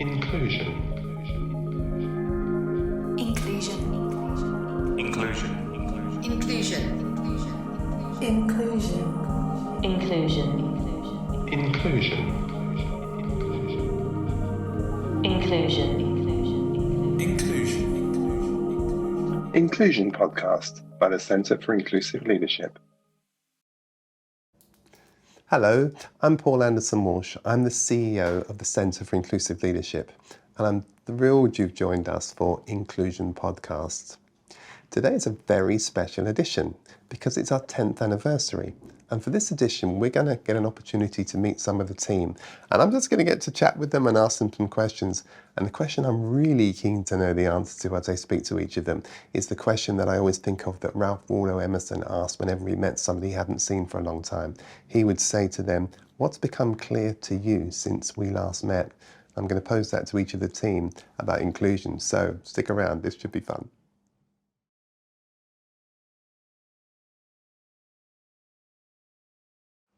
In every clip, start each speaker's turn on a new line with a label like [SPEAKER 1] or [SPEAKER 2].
[SPEAKER 1] Inclusion.
[SPEAKER 2] Inclusion.
[SPEAKER 1] Inclusion.
[SPEAKER 2] Inclusion.
[SPEAKER 3] Inclusion.
[SPEAKER 2] Inclusion.
[SPEAKER 1] Inclusion.
[SPEAKER 2] Inclusion.
[SPEAKER 1] Inclusion.
[SPEAKER 4] Inclusion podcast by the Centre for Inclusive Leadership. Hello, I'm Paul Anderson-Walsh. I'm the CEO of the Centre for Inclusive Leadership, and I'm thrilled you've joined us for Inclusion Podcast. Today is a very special edition because it's our 10th anniversary. And for this edition, we're going to get an opportunity to meet some of the team. And I'm just going to get to chat with them and ask them some questions. And the question I'm really keen to know the answer to as I speak to each of them is the question that I always think of that Ralph Waldo Emerson asked whenever he met somebody he hadn't seen for a long time. He would say to them, "What's become clear to you since we last met?" I'm going to pose that to each of the team about inclusion. So stick around, this should be fun.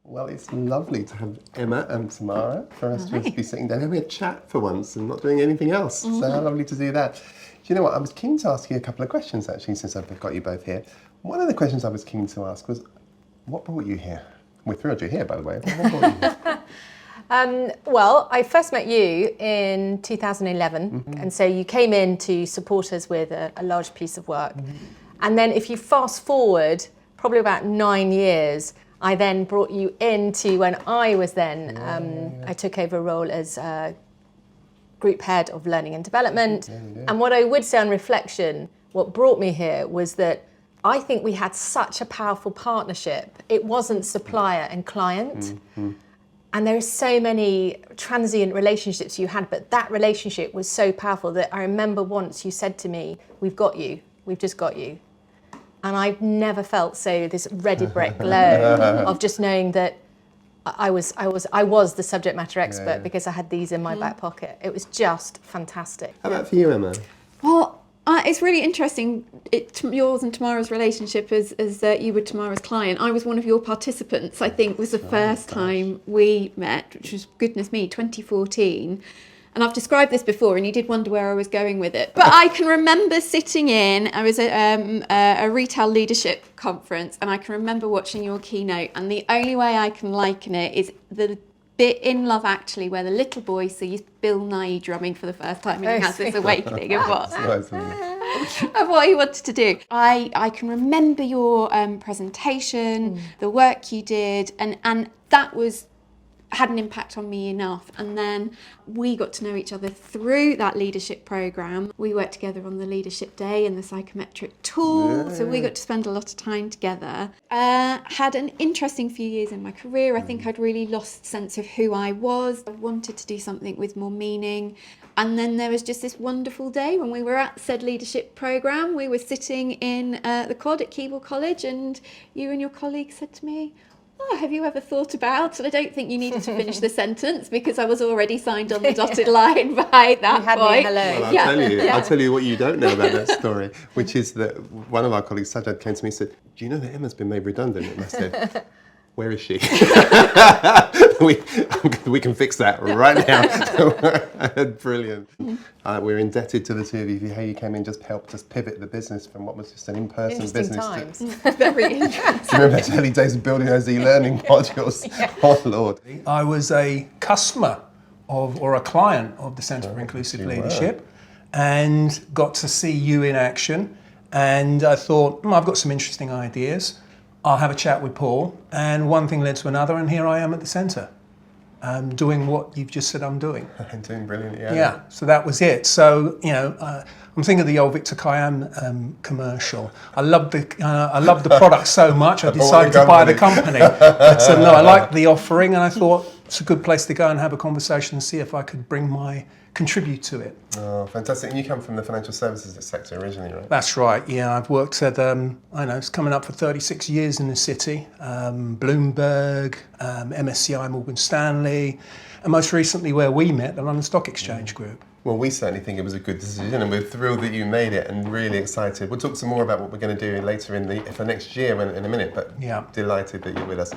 [SPEAKER 4] Well, it's lovely to have Emma and Tamara for us to be sitting down having a chat for once and not doing anything else. So how lovely to do that. Do you know what? I was keen to ask you a couple of questions actually since I've got you both here. One of the questions I was keen to ask was, what brought you here? We're thrilled you're here, by the way. What brought you here?
[SPEAKER 5] Well, I first met you in 2011, and so you came in to support us with a large piece of work. And then if you fast forward probably about 9 years, I then brought you into when I was then, I took over a role as group head of learning and development. And what I would say on reflection, what brought me here was that I think we had such a powerful partnership. It wasn't supplier and client. And there are so many transient relationships you had, but that relationship was so powerful that I remember once you said to me, "We've got you, we've just got you." And I've never felt this ready brick glow of just knowing that I was the subject matter expert because I had these in my back pocket. It was just fantastic.
[SPEAKER 4] How about for you, Emma?
[SPEAKER 6] Well, it's really interesting, yours and Tamara's relationship as you were Tamara's client. I was one of your participants, I think, was the first time we met, which was, goodness me, 2014. And I've described this before, and you did wonder where I was going with it. But I can remember sitting I was at a retail leadership conference, and I can remember watching your keynote. And the only way I can liken it is the bit in Love Actually where the little boy sees Bill Nye drumming for the first time, and he has this awakening of what he wanted to do. I can remember your presentation, the work you did, and that had an impact on me enough. And then we got to know each other through that leadership program. We worked together on the leadership day and the psychometric tool, so we got to spend a lot of time together. Had an interesting few years in my career. I think I'd really lost sense of who I was. I wanted to do something with more meaning. And then there was just this wonderful day when we were at said leadership program. We were sitting in the quad at Keble College, and you and your colleague said to me, "Oh, have you ever thought about," and I don't think you needed to finish the sentence because I was already signed on the dotted line by that point.
[SPEAKER 4] Well, I'll tell you what you don't know about that story, which is that one of our colleagues, Sajad, came to me and said, "Do you know that Emma's been made redundant?" And I said, "Where is she?" we can fix that right now. Brilliant. We're indebted to the two of you for how you came in, just helped us pivot the business from what was just an in-person business
[SPEAKER 5] times.
[SPEAKER 4] to...
[SPEAKER 6] Very interesting.
[SPEAKER 4] Do you remember those early days of building those e-learning modules? Oh, Lord.
[SPEAKER 7] I was a customer or a client of the Centre for Inclusive Leadership and got to see you in action. And I thought, I've got some interesting ideas. I'll have a chat with Paul. And one thing led to another, and here I am at the Centre, doing what you've just said I'm doing.
[SPEAKER 4] Doing brilliant,
[SPEAKER 7] Yeah, so that was it. So, I'm thinking of the old Victor Kiam commercial. I loved the product so much, I decided to buy the company. So no, I liked the offering, and I thought it's a good place to go and have a conversation and see if I could contribute to it.
[SPEAKER 4] Oh, fantastic. And you come from the financial services sector originally, right?
[SPEAKER 7] That's right, yeah. I've worked at, it's coming up for 36 years in the city, Bloomberg, MSCI, Morgan Stanley, and most recently where we met, the London Stock Exchange Group.
[SPEAKER 4] Well, we certainly think it was a good decision, and we're thrilled that you made it and really excited. We'll talk some more about what we're going to do later for next year in a minute, but delighted that you're with us.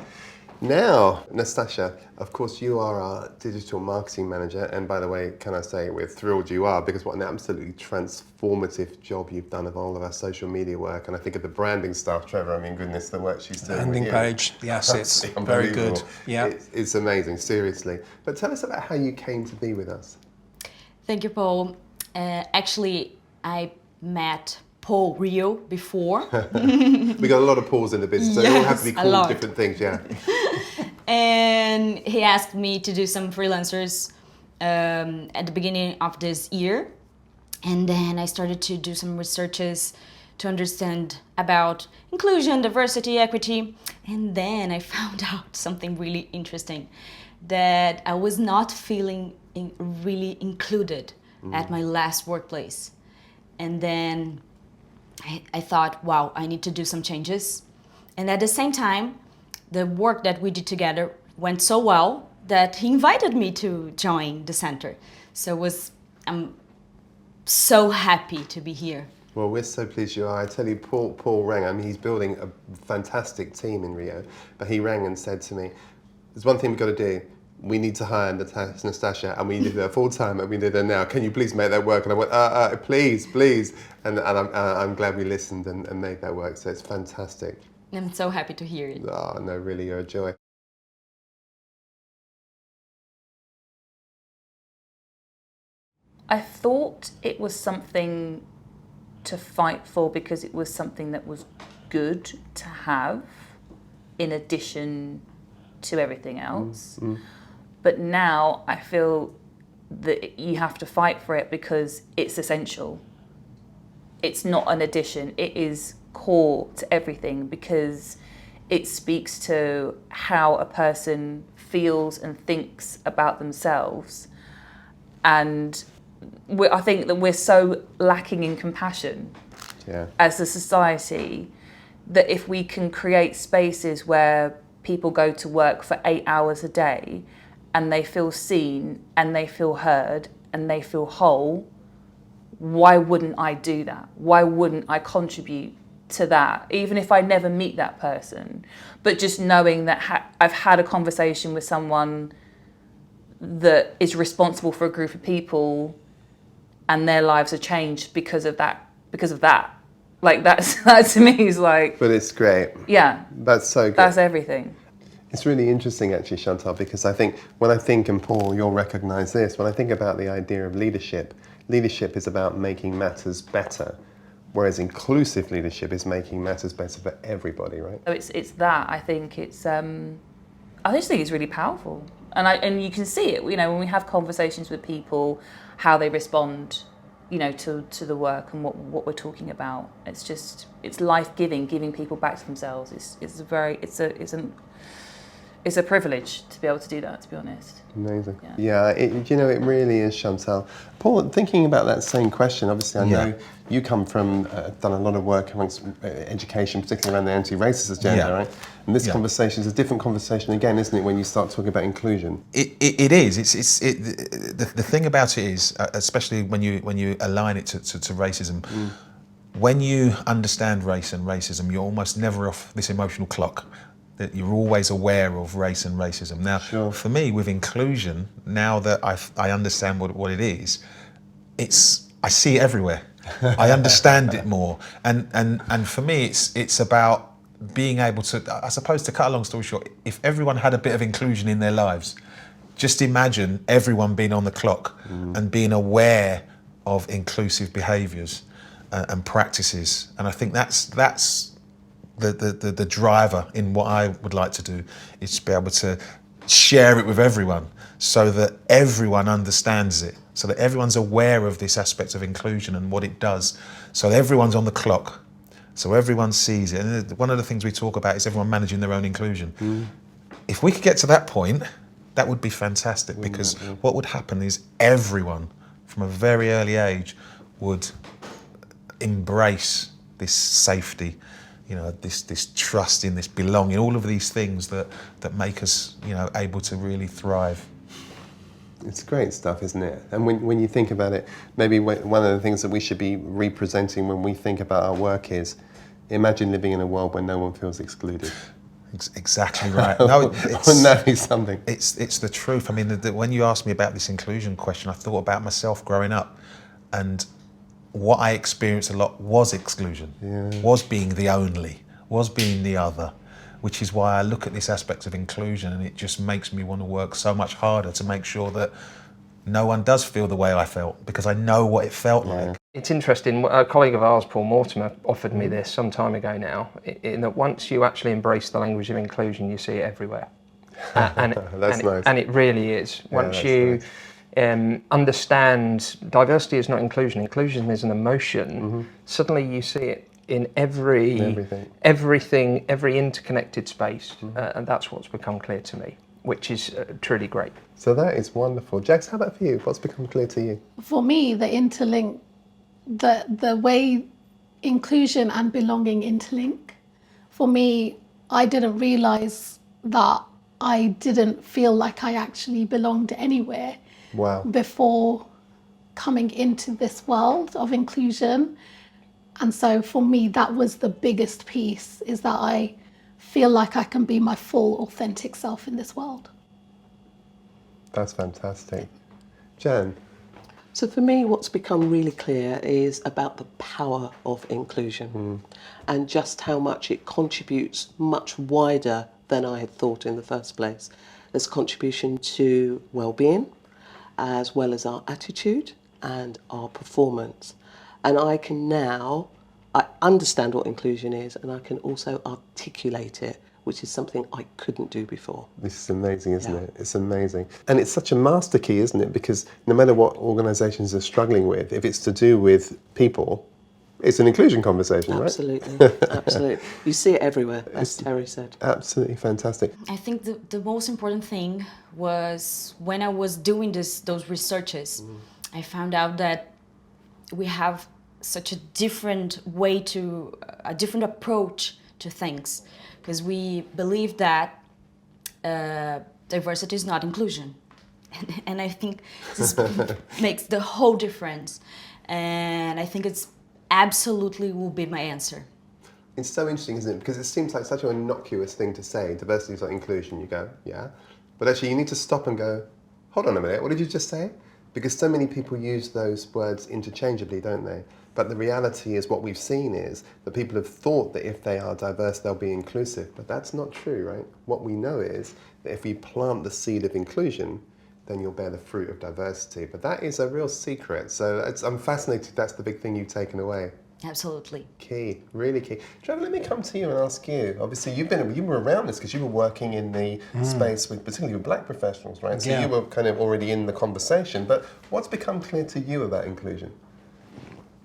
[SPEAKER 4] Now, Nastasia, of course, you are our digital marketing manager. And by the way, can I say we're thrilled you are, because what an absolutely transformative job you've done of all of our social media work. And I think of the branding stuff, Trevor, I mean, goodness, the work she's doing.
[SPEAKER 7] Landing
[SPEAKER 4] with you.
[SPEAKER 7] page, the assets,
[SPEAKER 4] Absolutely
[SPEAKER 7] very good.
[SPEAKER 4] unbelievable.
[SPEAKER 7] Yeah.
[SPEAKER 4] It's amazing, seriously. But tell us about how you came to be with us.
[SPEAKER 3] Thank you, Paul. Actually, I met Paul Rio before.
[SPEAKER 4] We got a lot of Pauls in the business, so they all have to be
[SPEAKER 3] Yes, a
[SPEAKER 4] called
[SPEAKER 3] lot.
[SPEAKER 4] different things, yeah.
[SPEAKER 3] And he asked me to do some freelancers at the beginning of this year. And then I started to do some researches to understand about inclusion, diversity, equity. And then I found out something really interesting, that I was not feeling really included at my last workplace. And then I thought, wow, I need to do some changes. And at the same time, the work that we did together went so well that he invited me to join the center. So I'm so happy to be here.
[SPEAKER 4] Well, we're so pleased you are. I tell you, Paul rang. I mean, he's building a fantastic team in Rio, but he rang and said to me, there's one thing we've got to do. We need to hire Nastasia, and we need her full time, and we need her now. Can you please make that work? And I went, please. And I'm glad we listened and made that work. So it's fantastic.
[SPEAKER 3] I'm so happy to hear it.
[SPEAKER 4] Oh, no, really, you're a joy.
[SPEAKER 8] I thought it was something to fight for because it was something that was good to have in addition to everything else. But now I feel that you have to fight for it because it's essential. It's not an addition, it is core to everything because it speaks to how a person feels and thinks about themselves. And I think that we're so lacking in compassion as a society that if we can create spaces where people go to work for 8 hours a day and they feel seen and they feel heard and they feel whole, why wouldn't I do that? Why wouldn't I contribute to that, even if I never meet that person? But just knowing that I've had a conversation with someone that is responsible for a group of people and their lives are changed because of that. Like that to me is like...
[SPEAKER 4] But it's great.
[SPEAKER 8] Yeah.
[SPEAKER 4] That's so good.
[SPEAKER 8] That's everything.
[SPEAKER 4] It's really interesting actually, Chantal, because I think when I think, and Paul, you'll recognise this, when I think about the idea of leadership is about making matters better, whereas inclusive leadership is making matters better for everybody, right?
[SPEAKER 8] So it's that. I think it's I just think it's really powerful, and you can see it. You know, when we have conversations with people, how they respond, you know, to the work and what we're talking about. It's life-giving, giving people back to themselves. It's a privilege to be able to do that, to be honest.
[SPEAKER 4] Amazing. Yeah, it really is, Chantal. Paul, thinking about that same question, obviously I know you come from, done a lot of work amongst education, particularly around the anti-racist agenda, right? And this conversation is a different conversation again, isn't it, when you start talking about inclusion?
[SPEAKER 9] It is. The thing about it is, especially when you align it to racism, when you understand race and racism, you're almost never off this emotional clock. That you're always aware of race and racism. Now, for me, with inclusion, now that I understand what it is, I see it everywhere. I understand it more, and for me, it's about being able to, I suppose, to cut a long story short, if everyone had a bit of inclusion in their lives, just imagine everyone being on the clock and being aware of inclusive behaviours and practices, and I think that's the driver in what I would like to do, is to be able to share it with everyone so that everyone understands it, so that everyone's aware of this aspect of inclusion and what it does, so that everyone's on the clock, so everyone sees it. And one of the things we talk about is everyone managing their own inclusion. If we could get to that point, that would be fantastic, because what would happen is everyone from a very early age would embrace this safety, you know, this trust in this belonging, all of these things that make us, you know, able to really thrive.
[SPEAKER 4] It's great stuff, isn't it? And when you think about it, maybe one of the things that we should be representing when we think about our work is, imagine living in a world where no one feels excluded.
[SPEAKER 9] Exactly right. No,
[SPEAKER 4] Know something.
[SPEAKER 9] it's the truth. I mean, when you asked me about this inclusion question, I thought about myself growing up, and what I experienced a lot was exclusion, was being the only, was being the other, which is why I look at this aspect of inclusion, and it just makes me want to work so much harder to make sure that no one does feel the way I felt, because I know what it felt like.
[SPEAKER 10] It's interesting, a colleague of ours, Paul Mortimer, offered me this some time ago now, in that once you actually embrace the language of inclusion, you see it everywhere. And it really is. Once you understand diversity is not inclusion, inclusion is an emotion, suddenly you see it in everything, every interconnected space, and that's what's become clear to me, which is truly great.
[SPEAKER 4] So that is wonderful. Jax, how about for you? What's become clear to you?
[SPEAKER 11] For me, the interlink, the way inclusion and belonging interlink, for me, I didn't realise that I didn't feel like I actually belonged anywhere before coming into this world of inclusion. And so for me, that was the biggest piece, is that I feel like I can be my full, authentic self in this world.
[SPEAKER 4] That's fantastic. Jan?
[SPEAKER 12] So for me, what's become really clear is about the power of inclusion and just how much it contributes much wider than I had thought in the first place. There's contribution to well-being, as well as our attitude and our performance. And I understand what inclusion is, and I can also articulate it, which is something I couldn't do before.
[SPEAKER 4] This is amazing, isn't it? It's amazing. And it's such a master key, isn't it? Because no matter what organisations are struggling with, if it's to do with people, it's an inclusion conversation,
[SPEAKER 12] Absolutely. Absolutely. You see it everywhere, as Terry said.
[SPEAKER 4] Absolutely fantastic.
[SPEAKER 3] I think the most important thing was when I was doing those researches, I found out that we have such a different a different approach to things, because we believe that diversity is not inclusion. And I think this makes the whole difference. And I think it's absolutely will be my answer.
[SPEAKER 4] It's so interesting, isn't it? Because it seems like such an innocuous thing to say. Diversity is like inclusion. You go, yeah. But actually you need to stop and go, hold on a minute, what did you just say? Because so many people use those words interchangeably, don't they? But the reality is, what we've seen is that people have thought that if they are diverse, they'll be inclusive. But that's not true, right? What we know is that if you plant the seed of inclusion, then you'll bear the fruit of diversity. But that is a real secret. So I'm fascinated that's the big thing you've taken away.
[SPEAKER 3] Absolutely.
[SPEAKER 4] Key, really key. Trevor, let me come to you and ask you. Obviously, you were around this because you were working in the space with, particularly with black professionals, right? So you were kind of already in the conversation. But what's become clear to you about inclusion?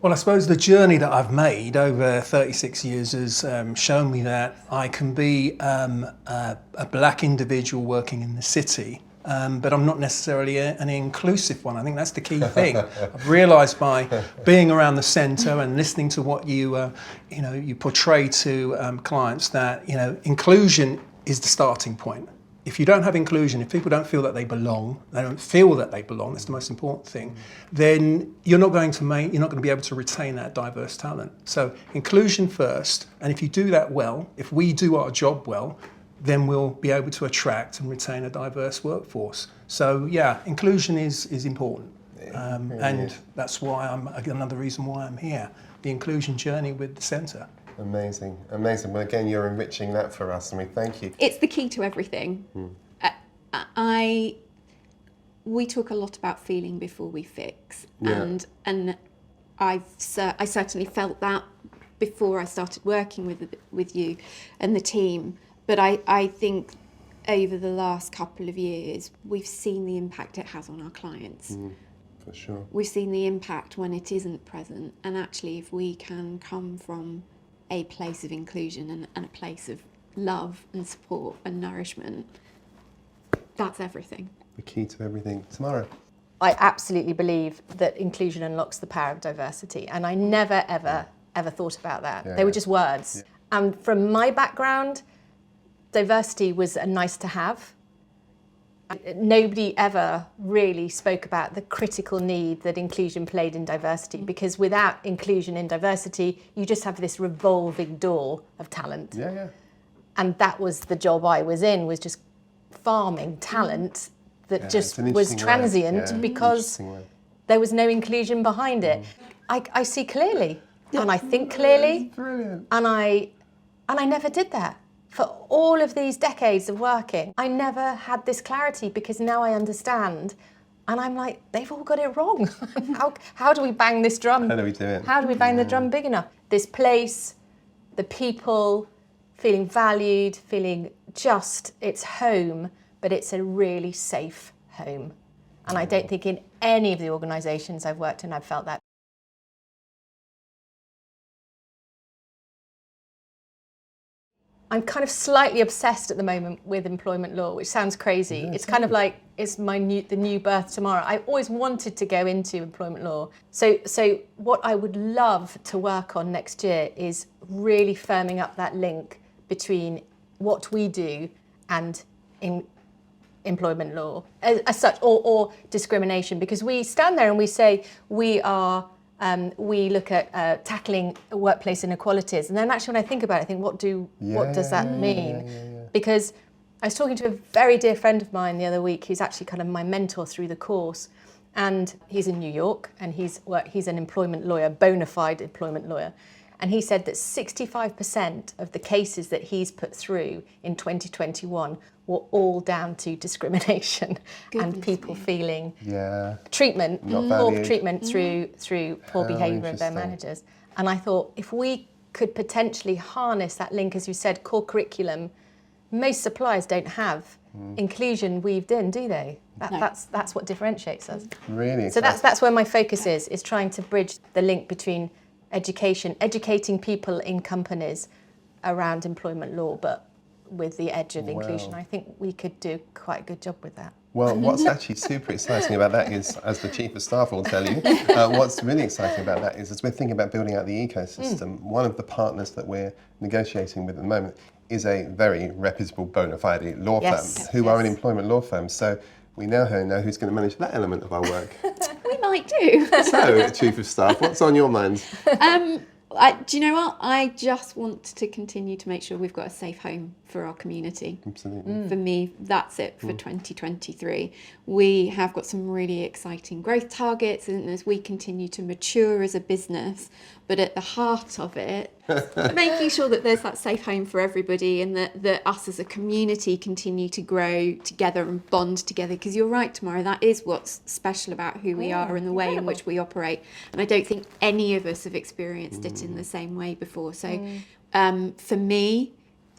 [SPEAKER 7] Well, I suppose the journey that I've made over 36 years has shown me that I can be a black individual working in the city, but I'm not necessarily an inclusive one. I think that's the key thing. I've realised by being around the centre and listening to what you portray to clients that inclusion is the starting point. If you don't have inclusion, if people don't feel that they belong, that's the most important thing, then you're not going to be able to retain that diverse talent. So inclusion first, and if you do that well, if we do our job well, then we'll be able to attract and retain a diverse workforce. So yeah, inclusion is important. And that's why another reason why I'm here, the inclusion journey with the centre.
[SPEAKER 4] Amazing, amazing. Well, again, you're enriching that for us, and we thank you.
[SPEAKER 6] It's the key to everything. We talk a lot about feeling before we fix, and I certainly felt that before I started working with you and the team. But I think over the last couple of years, we've seen the impact it has on our clients.
[SPEAKER 4] For sure.
[SPEAKER 6] We've seen the impact when it isn't present, and actually, if we can come from a place of inclusion and a place of love and support and nourishment, that's everything.
[SPEAKER 4] The key to everything. Tamara?
[SPEAKER 5] I absolutely believe that inclusion unlocks the power of diversity, and I never, ever thought about that. They were just words. And from my background, diversity was a nice to have. Nobody ever really spoke about the critical need that inclusion played in diversity, because without inclusion in diversity, you just have this revolving door of talent. And that was the job I was in, was just farming talent that just was transient because there was no inclusion behind it. I see clearly, and I think clearly, and I never did that. For all of these decades of working, I never had this clarity, because now I understand, and I'm like, they've all got it wrong. How do we bang this drum?
[SPEAKER 4] How do we do it?
[SPEAKER 5] How do we bang the drum big enough? This place, the people, feeling valued, feeling just, it's home, but it's a really safe home. And I don't think in any of the organisations I've worked in I've felt that. I'm kind of slightly obsessed at the moment with employment law, which sounds crazy. It's kind of like it's the new birth tomorrow. I always wanted to go into employment law. So what I would love to work on next year is really firming up that link between what we do and employment law as such, or discrimination, because we stand there and we say we look at tackling workplace inequalities, and then actually when I think about it, I think what does that mean? Because I was talking to a very dear friend of mine the other week, who's actually kind of my mentor through the course, and he's in New York, and he's an employment lawyer, bona fide employment lawyer. And he said that 65% of the cases that he's put through in 2021 were all down to discrimination and people feeling treatment, poor treatment through poor behaviour of their managers. And I thought, if we could potentially harness that link, as you said, core curriculum, most suppliers don't have inclusion weaved in, do they? That's what differentiates us.
[SPEAKER 4] Really?
[SPEAKER 5] So that's where my focus is trying to bridge the link between educating people in companies around employment law, but with the edge of inclusion. I think we could do quite a good job with that.
[SPEAKER 4] Well, what's actually super exciting about that is, as the Chief of Staff will tell you, what's really exciting about that is, as we're thinking about building out the ecosystem, one of the partners that we're negotiating with at the moment is a very reputable bona fide law firm who are an employment law firm. So we now know who's going to manage that element of our work.
[SPEAKER 6] We might do.
[SPEAKER 4] So, Chief of Staff, what's on your mind?
[SPEAKER 6] Do you know what? I just want to continue to make sure we've got a safe home for our community.
[SPEAKER 4] Absolutely.
[SPEAKER 6] For me, that's it for 2023. We have got some really exciting growth targets, and as we continue to mature as a business, but at the heart of it, making sure that there's that safe home for everybody, and that us as a community continue to grow together and bond together. Because you're right, Tamara, that is what's special about who we are and the way in which we operate. And I don't think any of us have experienced it in the same way before. So for me,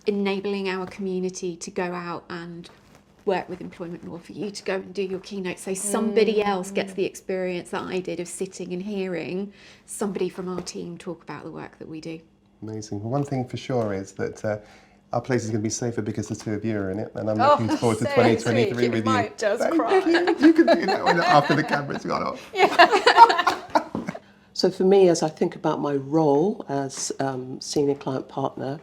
[SPEAKER 6] enabling our community to go out and work with employment law, for you to go and do your keynote, so somebody else gets the experience that I did of sitting and hearing somebody from our team talk about the work that we do.
[SPEAKER 4] Amazing. Well, one thing for sure is that our place is going to be safer because the two of you are in it, and I'm looking forward to 2023 with you. You might
[SPEAKER 5] just cry.
[SPEAKER 4] You can do that after the camera's gone off.
[SPEAKER 12] So for me, as I think about my role as senior client partner,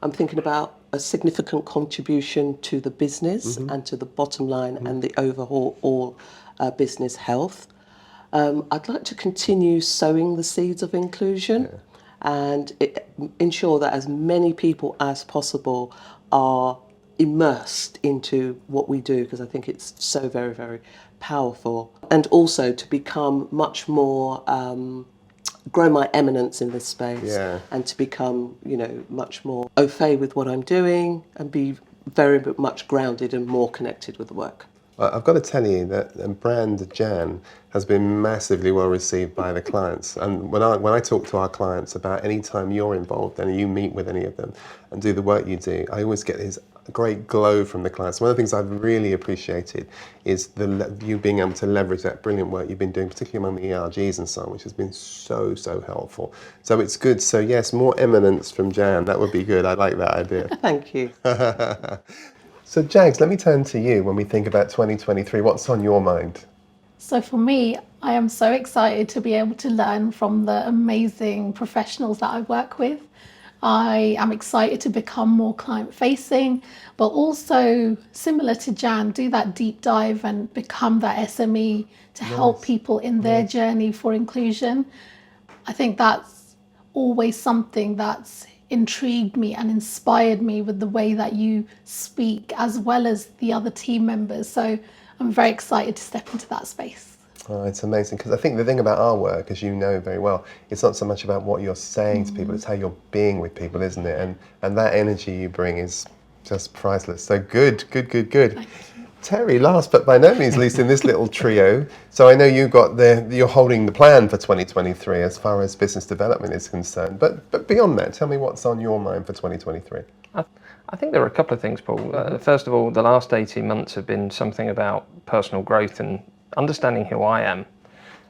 [SPEAKER 12] I'm thinking about a significant contribution to the business and to the bottom line and the overall business health. I'd like to continue sowing the seeds of inclusion and ensure that as many people as possible are immersed into what we do, because I think it's so very, very powerful. And also to become much more grow my eminence in this space and to become, much more au fait with what I'm doing and be very much grounded and more connected with the work.
[SPEAKER 4] Well, I've got to tell you that brand Jan has been massively well received by the clients. And when I talk to our clients about any time you're involved and you meet with any of them and do the work you do, I always get this great glow from the clients. One of the things I've really appreciated is you being able to leverage that brilliant work you've been doing, particularly among the ERGs and so on, which has been so, so helpful. So it's good. So yes, more eminence from Jan. That would be good. I like that idea.
[SPEAKER 12] Thank you.
[SPEAKER 4] So Jags, let me turn to you when we think about 2023. What's on your mind?
[SPEAKER 11] So for me, I am so excited to be able to learn from the amazing professionals that I work with. I am excited to become more client facing, but also similar to Jan, do that deep dive and become that SME to help people in their journey for inclusion. I think that's always something that's intrigued me and inspired me with the way that you speak, as well as the other team members. So I'm very excited to step into that space.
[SPEAKER 4] Oh, it's amazing, because I think the thing about our work, as you know very well, it's not so much about what you're saying to people, it's how you're being with people, isn't it? And that energy you bring is just priceless. So good. Terry, last but by no means least in this little trio, so I know you're holding the plan for 2023 as far as business development is concerned, but beyond that, tell me what's on your mind for 2023.
[SPEAKER 10] I think there are a couple of things, Paul. First of all, the last 18 months have been something about personal growth and understanding who I am.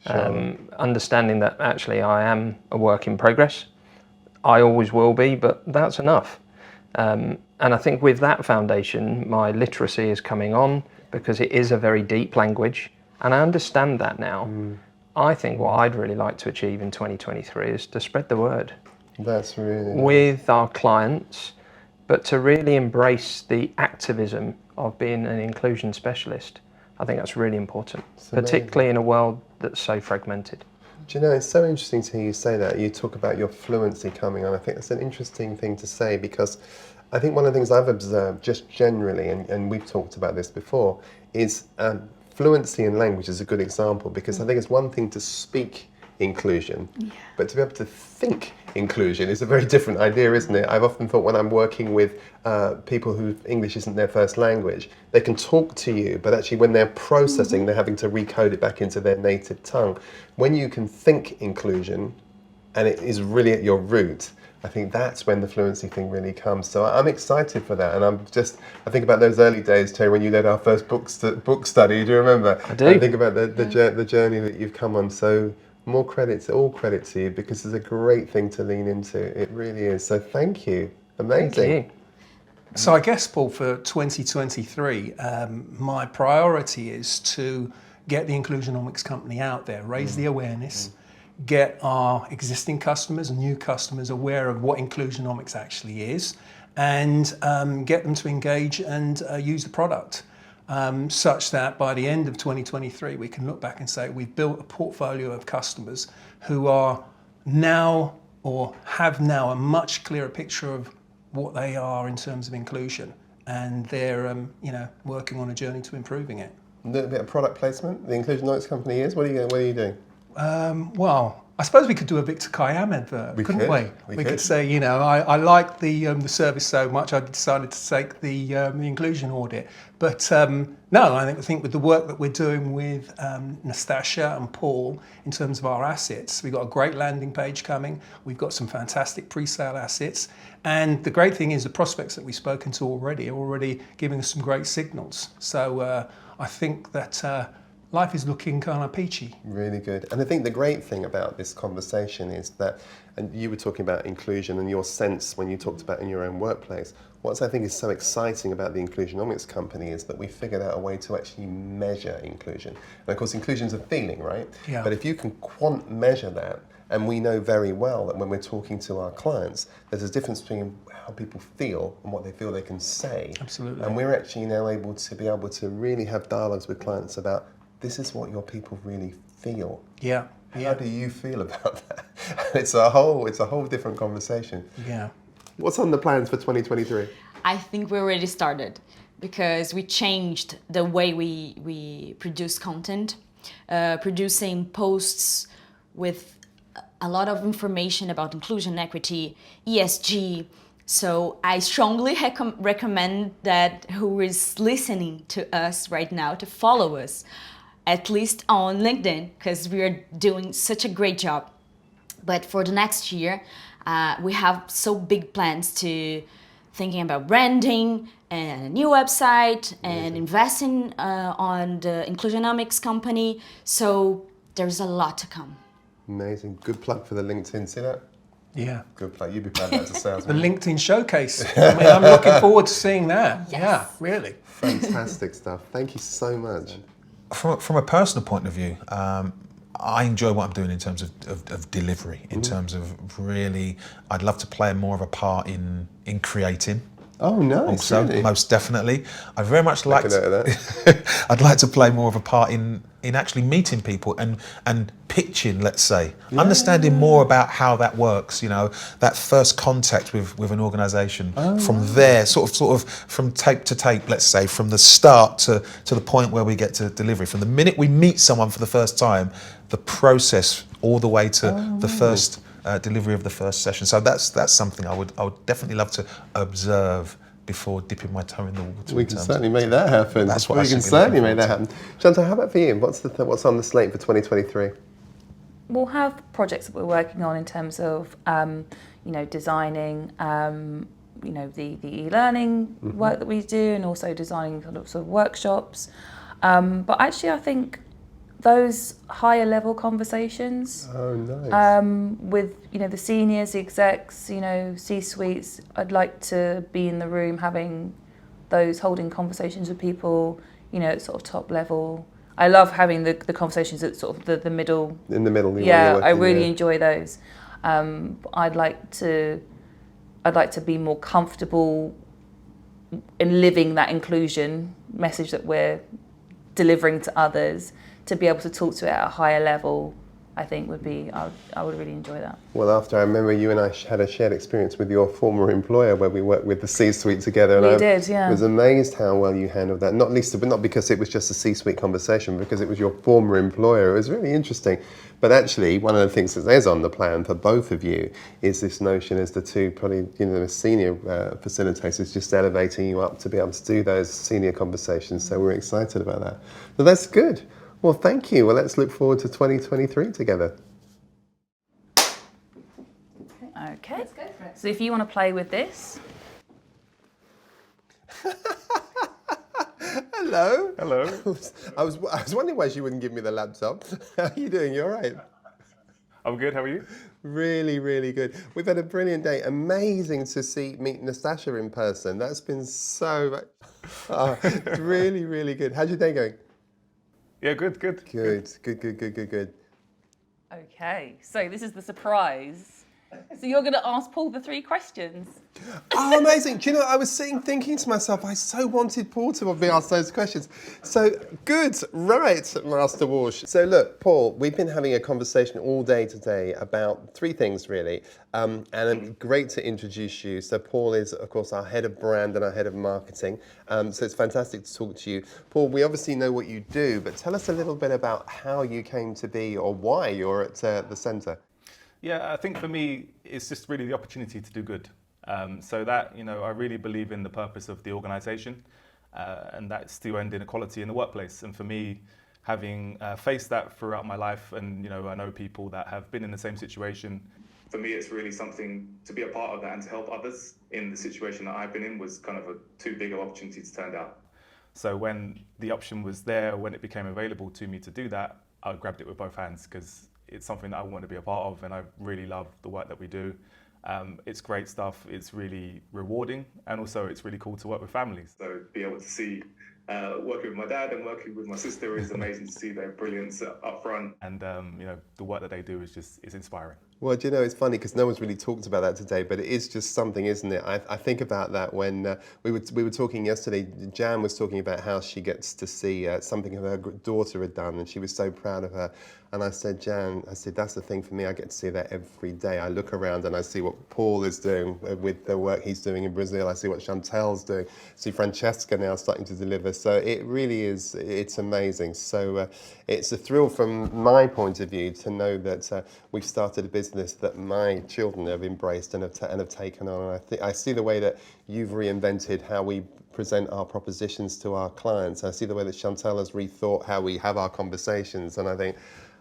[SPEAKER 10] Sure. Understanding that actually I am a work in progress. I always will be, but that's enough. And I think with that foundation, my literacy is coming on, because it is a very deep language, and I understand that now. I think what I'd really like to achieve in 2023 is to spread the word.
[SPEAKER 4] That's really
[SPEAKER 10] with our clients, but to really embrace the activism of being an inclusion specialist. I think that's really important, particularly in a world that's so fragmented.
[SPEAKER 4] Do you know, it's so interesting to hear you say that. You talk about your fluency coming on. I think that's an interesting thing to say, because I think one of the things I've observed just generally, and we've talked about this before, is fluency in language is a good example, because I think it's one thing to speak inclusion, but to be able to think inclusion is a very different idea, isn't it? I've often thought when I'm working with people who English isn't their first language, they can talk to you, but actually when they're processing, they're having to recode it back into their native tongue. When you can think inclusion, and it is really at your root, I think that's when the fluency thing really comes. So I'm excited for that, and I think about those early days, Terry, when you led our first book study. Do you remember?
[SPEAKER 10] I do.
[SPEAKER 4] I think about the journey that you've come on. So all credit to you, because it's a great thing to lean into. It really is. So thank you. Amazing.
[SPEAKER 10] Thank you.
[SPEAKER 7] So I guess, Paul, for 2023, my priority is to get the Inclusionomics company out there, raise the awareness, get our existing customers and new customers aware of what Inclusionomics actually is, and get them to engage and use the product, such that by the end of 2023 we can look back and say we've built a portfolio of customers who are now, or have now, a much clearer picture of what they are in terms of inclusion, and they're working on a journey to improving it.
[SPEAKER 4] A little bit of product placement. The Inclusionomics company is. What are you doing?
[SPEAKER 7] Well, I suppose we could do a Victor Kiam advert, couldn't we? We could say, I like the service so much, I decided to take the inclusion audit. But no, I think with the work that we're doing with Nastasia and Paul in terms of our assets, we've got a great landing page coming. We've got some fantastic pre-sale assets. And the great thing is the prospects that we've spoken to already are already giving us some great signals. So I think that life is looking kind of peachy. Really good. And I think the great thing about this conversation is that, and you were talking about inclusion and your sense when you talked about in your own workplace, what I think is so exciting about the Inclusionomics company is that we figured out a way to actually measure inclusion. And of course, inclusion is a feeling, right? Yeah. But if you can measure that, and we know very well that when we're talking to our clients, there's a difference between how people feel and what they feel they can say. Absolutely. And we're actually now able to really have dialogues with clients about, this is what your people really feel. Yeah. How do you feel about that? It's a whole different conversation. Yeah. What's on the plans for 2023?
[SPEAKER 3] I think we already started, because we changed the way we produce content, producing posts with a lot of information about inclusion, equity, ESG. So I strongly recommend that who is listening to us right now to follow us, at least on LinkedIn, because we are doing such a great job. But for the next year, we have so big plans to thinking about branding and a new website and investing on the Inclusionomics company. So there's a lot to come.
[SPEAKER 4] Amazing. Good plug for the LinkedIn. See that?
[SPEAKER 7] Yeah.
[SPEAKER 4] Good plug. You'd be proud of that as a salesman.
[SPEAKER 7] The LinkedIn showcase. I mean, I'm looking forward to seeing that. Yes. Yeah, really.
[SPEAKER 4] Fantastic stuff. Thank you so much.
[SPEAKER 9] From a personal point of view, I enjoy what I'm doing in terms of delivery, in terms of really, I'd love to play more of a part in creating
[SPEAKER 4] Oh, nice.
[SPEAKER 9] Also,
[SPEAKER 4] really?
[SPEAKER 9] most definitely. I'd very much like
[SPEAKER 4] Make a note of
[SPEAKER 9] to, I'd like to play more of a part in actually meeting people and pitching, let's say, understanding more about how that works. You know, that first contact with an organisation. From there, sort of from tape to tape, let's say, from the start to the point where we get to delivery. From the minute we meet someone for the first time, the process all the way to the first delivery of the first session. So that's something I would definitely love to observe before dipping my toe in the water.
[SPEAKER 4] We can certainly make that happen.
[SPEAKER 9] That's what
[SPEAKER 4] we can certainly make that happen. Chantal, how about for you? What's on the slate for 2023?
[SPEAKER 8] We'll have projects that we're working on in terms of, designing, the e-learning work that we do, and also designing sort of workshops. But actually, I think those higher level conversations with the seniors, the execs, C-suites, I'd like to be in the room having those, holding conversations with people, at sort of top level. I love having the conversations at sort of the middle.
[SPEAKER 4] In the middle,
[SPEAKER 8] yeah, I really enjoy those. I'd like to be more comfortable in living that inclusion message that we're delivering to others. To be able to talk to it at a higher level, I think I would really enjoy that.
[SPEAKER 4] Well, after I remember you and I had a shared experience with your former employer where we worked with the C-suite together. And I was amazed how well you handled that. Not because it was just a C-suite conversation, because it was your former employer. It was really interesting. But actually, one of the things that is on the plan for both of you is this notion as the two probably the senior facilitators, just elevating you up to be able to do those senior conversations. So we're excited about that. So that's good. Well, thank you. Well, let's look forward to 2023 together.
[SPEAKER 8] Okay. Let's go for it. So if you want to play with this.
[SPEAKER 4] Hello.
[SPEAKER 1] Hello.
[SPEAKER 4] I was wondering why she wouldn't give me the laptop. How are you doing? You all right?
[SPEAKER 1] I'm good. How are you?
[SPEAKER 4] Really, really good. We've had a brilliant day. Amazing to meet Nastasha in person. That's been so really, really good. How's your day going?
[SPEAKER 1] Yeah, good.
[SPEAKER 4] Good.
[SPEAKER 8] Okay, so this is the surprise. So you're going to ask Paul the 3 questions.
[SPEAKER 4] Oh, amazing. Do you know, I was thinking to myself, I so wanted Paul to be asked those questions. So, good. Right, Master Walsh. So, look, Paul, we've been having a conversation all day today about 3 things, really. And great to introduce you. So, Paul is, of course, our head of brand and our head of marketing. So, it's fantastic to talk to you. Paul, we obviously know what you do, but tell us a little bit about how you came to be or why you're at the centre.
[SPEAKER 1] Yeah, I think for me, it's just really the opportunity to do good. So that, I really believe in the purpose of the organisation, and that's to end inequality in the workplace. And for me, having faced that throughout my life, and I know people that have been in the same situation. For me, it's really something to be a part of that and to help others in the situation that I've been in was kind of too big of an opportunity to turn down. So when the option was there, when it became available to me to do that, I grabbed it with both hands because it's something that I want to be a part of, and I really love the work that we do. It's great stuff, it's really rewarding, and also it's really cool to work with families. So be able to see, working with my dad and working with my sister is amazing to see their brilliance up front. And the work that they do is inspiring.
[SPEAKER 4] Well, do you know, it's funny because no one's really talked about that today, but it is just something, isn't it? I think about that when we were talking yesterday. Jan was talking about how she gets to see something her daughter had done, and she was so proud of her. And I said, Jan, that's the thing for me. I get to see that every day. I look around and I see what Paul is doing with the work he's doing in Brazil. I see what Chantel's doing. I see Francesca now starting to deliver. So it really is, it's amazing. So it's a thrill from my point of view to know that we've started a business that my children have embraced and have taken on. And I see the way that you've reinvented how we present our propositions to our clients. I see the way that Chantel has rethought how we have our conversations, and I think,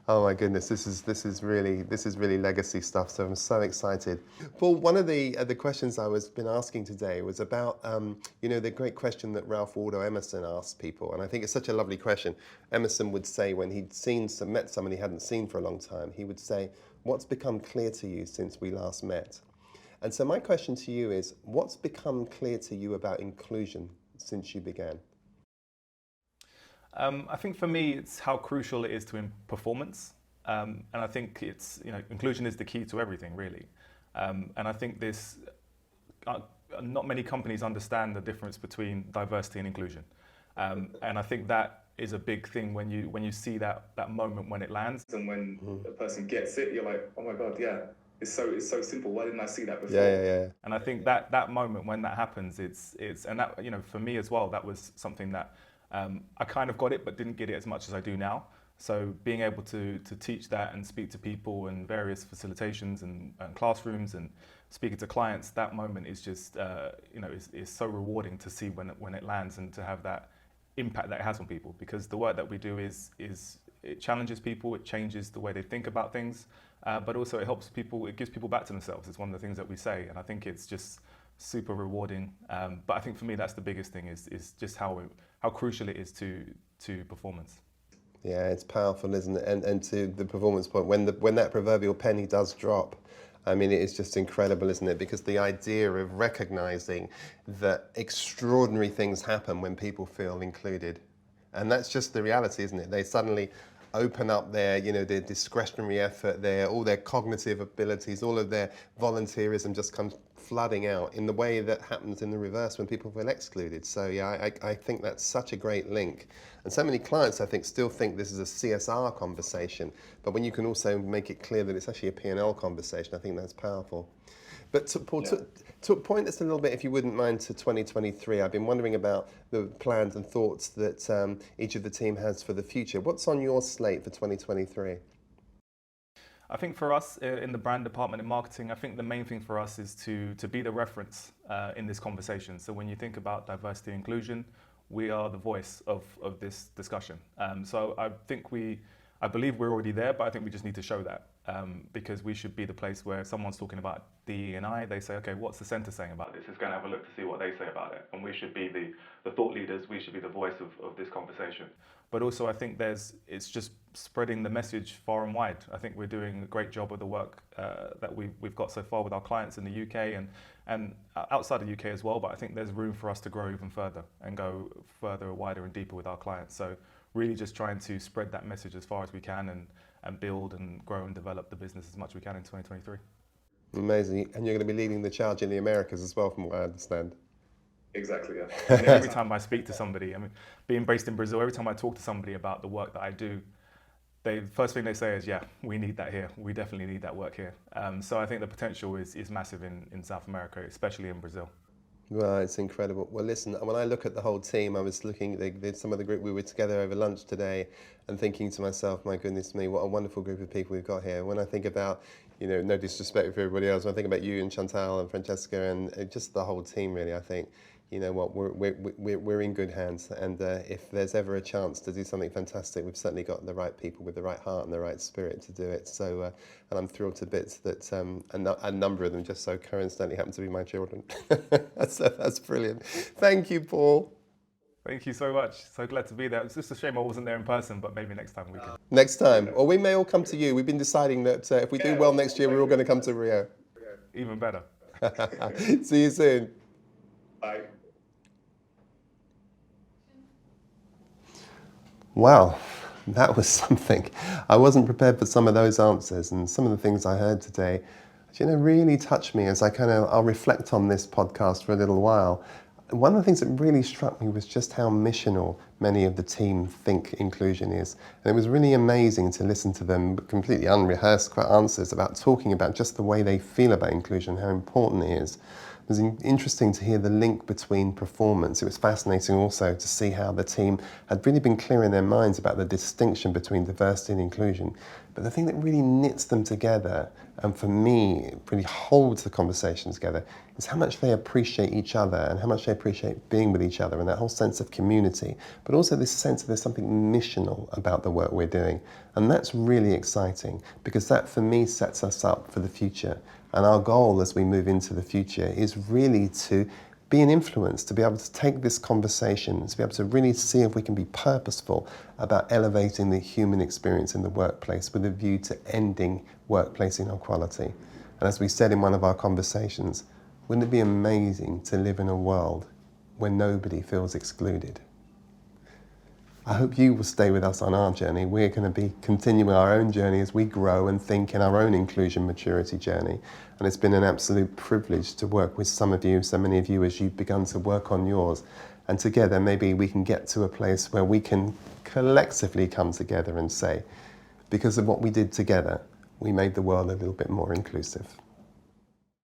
[SPEAKER 4] oh my goodness, this is really legacy stuff. So I'm so excited. Paul, one of the questions I was been asking today was about the great question that Ralph Waldo Emerson asked people, and I think it's such a lovely question. Emerson would say when he'd met someone he hadn't seen for a long time, he would say, "What's become clear to you since we last met?" And so my question to you is, what's become clear to you about inclusion since you began?
[SPEAKER 1] I think for me, it's how crucial it is to performance. And I think it's, inclusion is the key to everything, really. And I think this, not many companies understand the difference between diversity and inclusion. And I think that is a big thing when you see that moment when it lands. And when a person gets it, you're like, oh my God, yeah, it's so simple. Why didn't I see that before?
[SPEAKER 4] Yeah.
[SPEAKER 1] And I think that moment when that happens, it's and that, for me as well, that was something that I kind of got it, but didn't get it as much as I do now. So being able to teach that and speak to people in various facilitations and classrooms and speaking to clients, that moment is just, is so rewarding to see when it lands and to have that impact that it has on people, because the work that we do is it challenges people, it changes the way they think about things, but also it helps people, it gives people back to themselves. It's one of the things that we say, and I think it's just super rewarding. But I think for me, that's the biggest thing is just how crucial it is to performance.
[SPEAKER 4] Yeah, it's powerful, isn't it? And to the performance point, when that proverbial penny does drop, I mean, it is just incredible, isn't it? Because the idea of recognizing that extraordinary things happen when people feel included. And that's just the reality, isn't it? They suddenly open up their discretionary effort, all their cognitive abilities, all of their volunteerism just comes flooding out in the way that happens in the reverse when people feel excluded. So yeah, I think that's such a great link. And so many clients, I think, still think this is a CSR conversation, but when you can also make it clear that it's actually a P&L conversation, I think that's powerful. But Paul, to point us a little bit, if you wouldn't mind, to 2023. I've been wondering about the plans and thoughts that each of the team has for the future. What's on your slate for 2023?
[SPEAKER 1] I think for us in the brand department in marketing, I think the main thing for us is to be the reference in this conversation. So when you think about diversity and inclusion, we are the voice of this discussion. So I believe we're already there, but I think we just need to show that because we should be the place where someone's talking about DE&I, they say, okay, what's the centre saying about this? Let's go and have a look to see what they say about it. And we should be the thought leaders, we should be the voice of this conversation. But also I think it's just spreading the message far and wide. I think we're doing a great job of the work that we've got so far with our clients in the UK and outside the UK as well, but I think there's room for us to grow even further and go further, wider and deeper with our clients. So really just trying to spread that message as far as we can and build and grow and develop the business as much as we can in 2023.
[SPEAKER 4] Amazing. And you're going to be leading the charge in the Americas as well, from what I understand.
[SPEAKER 1] Exactly, yeah. And every time I speak to somebody, I mean, being based in Brazil, every time I talk to somebody about the work that I do, the first thing they say is, yeah, we need that here. We definitely need that work here. So I think the potential is massive in South America, especially in Brazil.
[SPEAKER 4] Well, it's incredible. Well, listen, when I look at the whole team, I was looking at some of the group, we were together over lunch today and thinking to myself, my goodness me, what a wonderful group of people we've got here. When I think about, no disrespect for everybody else, when I think about you and Chantal and Francesca and just the whole team, really, I think, we're in good hands. And if there's ever a chance to do something fantastic, we've certainly got the right people with the right heart and the right spirit to do it. So, and I'm thrilled to bits that a number of them just so coincidentally happen to be my children. So that's brilliant. Thank you, Paul.
[SPEAKER 1] Thank you so much. So glad to be there. It's just a shame I wasn't there in person, but maybe next time we can.
[SPEAKER 4] Next time. Or we may all come to you. We've been deciding that if we do well next year, we're all going to come to Rio.
[SPEAKER 1] Even better.
[SPEAKER 4] See you soon.
[SPEAKER 1] Bye.
[SPEAKER 4] Wow, that was something. I wasn't prepared for some of those answers, and some of the things I heard today, really touched me as I'll reflect on this podcast for a little while. One of the things that really struck me was just how missional many of the team think inclusion is. And it was really amazing to listen to them, completely unrehearsed answers about talking about just the way they feel about inclusion, how important it is. It was interesting to hear the link between performance. It was fascinating also to see how the team had really been clear in their minds about the distinction between diversity and inclusion. But the thing that really knits them together, and for me, really holds the conversation together, is how much they appreciate each other and how much they appreciate being with each other and that whole sense of community, but also this sense that there's something missional about the work we're doing. And that's really exciting because that, for me, sets us up for the future. And our goal as we move into the future is really to be an influence, to be able to take this conversation, to be able to really see if we can be purposeful about elevating the human experience in the workplace with a view to ending workplace inequality. And as we said in one of our conversations, wouldn't it be amazing to live in a world where nobody feels excluded? I hope you will stay with us on our journey. We're going to be continuing our own journey as we grow and think in our own inclusion maturity journey. And it's been an absolute privilege to work with some of you, so many of you, as you've begun to work on yours. And together, maybe we can get to a place where we can collectively come together and say, because of what we did together, we made the world a little bit more inclusive.